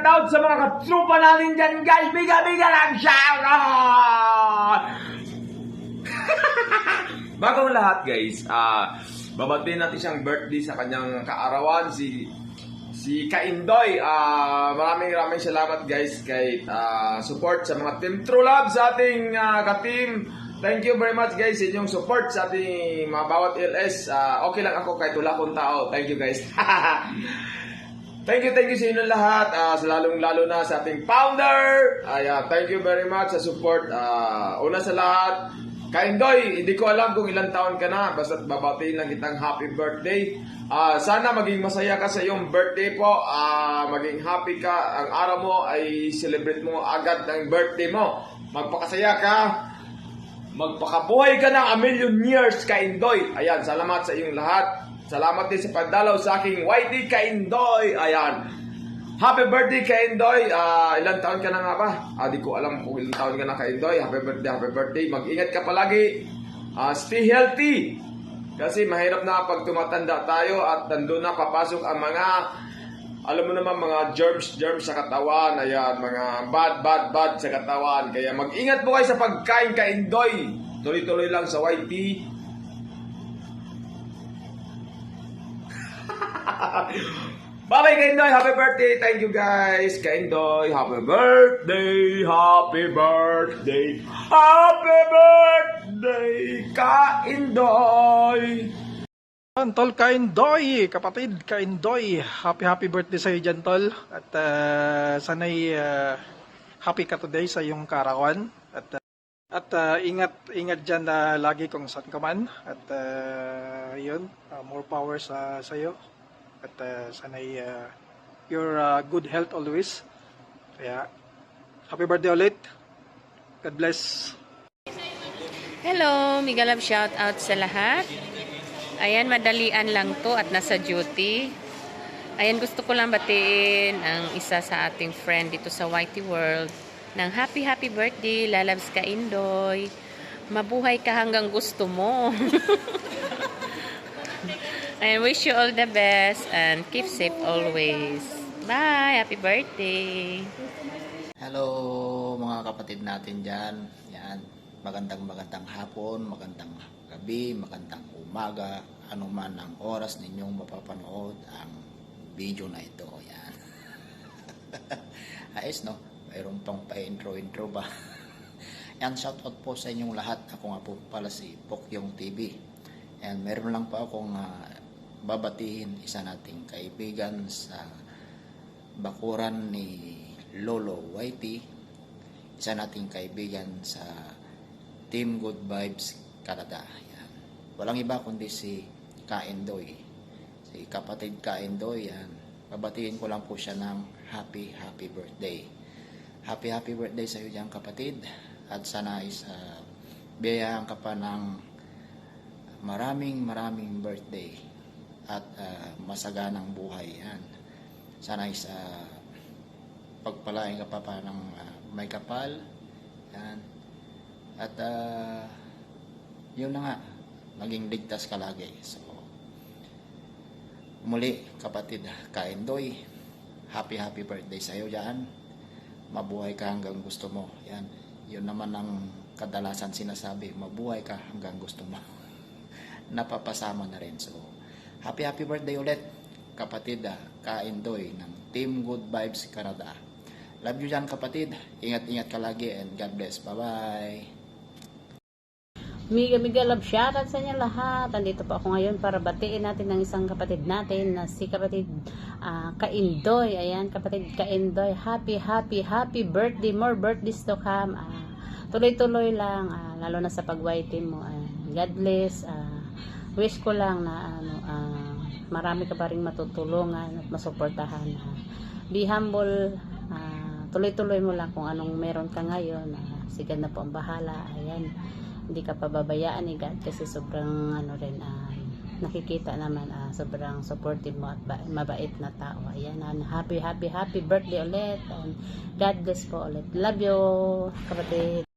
shoutout sa mga katrupa natin dyan, guys. Biga-biga lang shoutout! Bagong lahat, guys. Babatiin natin siyang birthday sa kanyang kaarawan, si Kaindoy. Maraming salamat, guys, kay support sa mga Team True Love sa ating ka-team. Thank you very much, guys, sa inyong support sa ating mga bawat LS. Okay lang ako kahit wala akong tao. Thank you, guys. Thank you sa inyo lahat. Sa lalong-lalo na sa ating founder. Thank you very much sa support. Una sa lahat, Kaindoy, hindi ko alam kung ilang taon ka na. Basta babatiin lang kitang happy birthday. Sana maging masaya ka sa iyong birthday po. Maging happy ka. Ang araw mo ay celebrate mo agad ng birthday mo. Magpakasaya ka. Magpakabuhay ka ng a million years, Kaindoy. Ayan, salamat sa iyong lahat. Salamat din sa pagdalaw sa aking YT Kaindoy. Ayan. Happy birthday, Kaindoy. Ilang taon ka na nga ba? Di ko alam kung ilang taon ka na, Kaindoy. Happy birthday. Mag-ingat ka palagi. Stay healthy. Kasi mahirap na pag tumatanda tayo at nandun na papasok ang mga, alam mo naman, mga germs sa katawan. Ayan, mga bad sa katawan. Kaya mag-ingat po kayo sa pagkain, Kaindoy. Tuloy-tuloy lang sa YT. Bye-bye, Kaindoy. Happy birthday. Thank you, guys. Kaindoy, happy birthday. Happy birthday. Happy birthday, Kaindoy. Tol Kaindoy, kapatid Kaindoy, happy birthday sa iyo dyan, Tol. At sana'y happy ka today sa iyong karawan. At ingat dyan lagi kung saan ka man. At yun, more power sa iyo. At sana'y your good health always. Kaya happy birthday ulit. God bless. Hello, mega love shout out sa lahat. Ayan, madalian lang to at nasa duty. Ayan, gusto ko lang batiin ang isa sa ating friend dito sa YT World ng happy birthday, Lalabs Kaindoy. Mabuhay ka hanggang gusto mo. I wish you all the best and keep safe always. Bye! Happy birthday! Hello mga kapatid natin dyan. Yan. Magandang hapon, magandang gabi, magandang umaga, anuman ang oras ninyong mapapanood ang video na ito. Yan. Ayos, no? Mayroon pang pa-intro ba? Yan, shoutout po sa inyong lahat. Ako nga po pala si Pokyong TV. And meron lang pa akong babatiin isa nating kaibigan sa bakuran ni Lolo YT. Isa nating kaibigan sa Team Good Vibes Canada. Yan. Walang iba kundi si Kaindoy. Si kapatid Kaindoy. Yan. Babatiin ko lang po siya ng happy birthday. Happy birthday sa iyo dyan, kapatid. At sana is biyayahan ka pa ng maraming birthday at masaganang buhay. Yan. Sana is pagpalain ka pa ng may kapal. Yan. At yun na nga, maging ligtas ka lagi. So, muli, kapatid Kaindoy, happy birthday sa iyo dyan. Mabuhay ka hanggang gusto mo. Yan. Yun naman ang kadalasan sinasabi, mabuhay ka hanggang gusto mo. Napapasama na rin. So, happy birthday ulit, kapatid Kaindoy ng Team Good Vibes Canada. Love you dyan, kapatid. Ingat ka lagi and God bless. Bye-bye. Mega love shoutout sa inyo lahat. Andito po ako ngayon para batiin natin ng isang kapatid natin na si kapatid Kaindoy. Ayan, kapatid Kaindoy, happy birthday. More birthdays to come. Tuloy-tuloy lang, lalo na sa pag-white mo. God bless. Wish ko lang na marami ka pa ring matutulungan at masuportahan. Be humble. Tuloy-tuloy mo lang kung anong meron ka ngayon. Si God na po ang bahala. Ayan. Hindi ka pababayaan ni God kasi sobrang nakikita naman sobrang supportive mo at mabait na tao. Ayan, happy birthday ulit and God bless po ulit. Love you, kapatid.